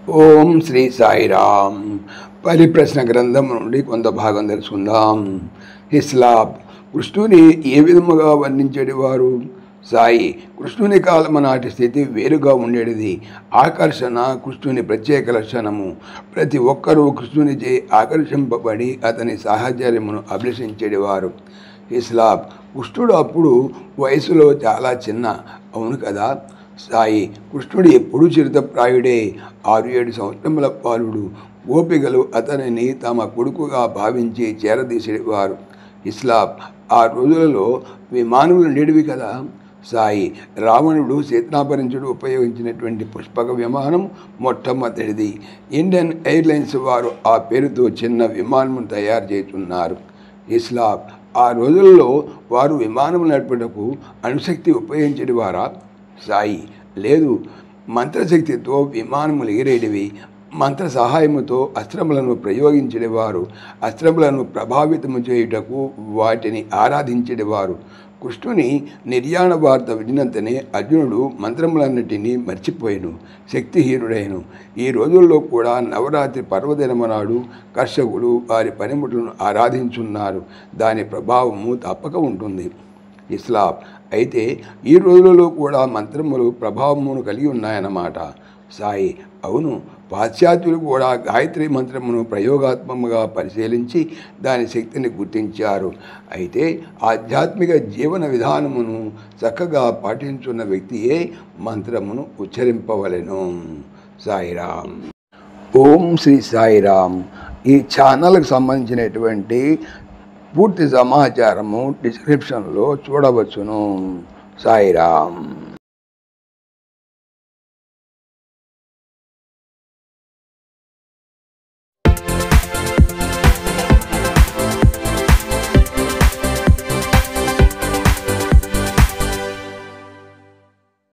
ఓం శ్రీ సాయిరామ్. పరిప్రశ్న గ్రంథం నుండి కొంత భాగం తెలుసుకుందాం. హిస్లాప్ కృష్ణుని ఏ విధముగా వర్ణించేటివారు? సాయి కృష్ణుని కాలము నాటి స్థితి వేరుగా ఉండేది. ఆకర్షణ కృష్ణుని ప్రత్యేక లక్షణము. ప్రతి ఒక్కరూ కృష్ణునిచే ఆకర్షింపబడి అతని సాహచర్యమును అభిలషించేవారు. హిస్లాప్ కృష్ణుడు అప్పుడు వయసులో చాలా చిన్న, అవును కదా? సాయి కృష్ణుడు ఎప్పుడూ చిరుతప్రాయుడే. 6-7 సంవత్సరముల బాలుడు. గోపికలు అతనిని తమ కొడుకుగా భావించి చేరదీసేవారు. హిస్లాప్ ఆ రోజులలో విమానములు ఉండేవి కదా. సాయి రావణుడు సీతాపరించుడు ఉపయోగించినటువంటి పుష్పక విమానం మొట్టమొదటిది. ఇండియన్ ఎయిర్లైన్స్ వారు ఆ పేరుతో చిన్న విమానం తయారు చేస్తున్నారు. హిస్లాప్ ఆ రోజుల్లో వారు విమానం నడుపుటకు అణుశక్తి ఉపయోగించేవారా? సాయి లేదు, మంత్రశక్తితో విమానములు ఎగిరేటివి. మంత్ర సహాయముతో అస్త్రములను ప్రయోగించేవారు. అస్త్రములను ప్రభావితము చేయుటకు వాటిని ఆరాధించేవారు. కృష్ణుని నిర్యాణ వార్త విడినంతనే అర్జునుడు మంత్రములన్నిటినీ మర్చిపోయాను, శక్తిహీనుడైను. ఈ రోజుల్లో కూడా నవరాత్రి పర్వదినము నాడు కర్షకులు వారి పనిముట్లను ఆరాధించున్నారు. దాని ప్రభావము తప్పక ఉంటుంది. హిస్లాప్ అయితే ఈ రోజులలో కూడా మంత్రములు ప్రభావమును కలిగి ఉన్నాయన్నమాట. సాయి అవును, పాశ్చాత్యులు కూడా గాయత్రి మంత్రమును ప్రయోగాత్మకంగా పరిశీలించి దాని శక్తిని గుర్తించారు. అయితే ఆధ్యాత్మిక జీవన విధానమును చక్కగా పాటించున్న వ్యక్తియే మంత్రమును ఉచ్చరింపవలెను. సాయిరామ్. ఓం శ్రీ సాయిరామ్. ఈ ఛానల్కి సంబంధించినటువంటి పూర్తి సమాచారము డిస్క్రిప్షన్లో చూడవచ్చును. సాయిరామ్.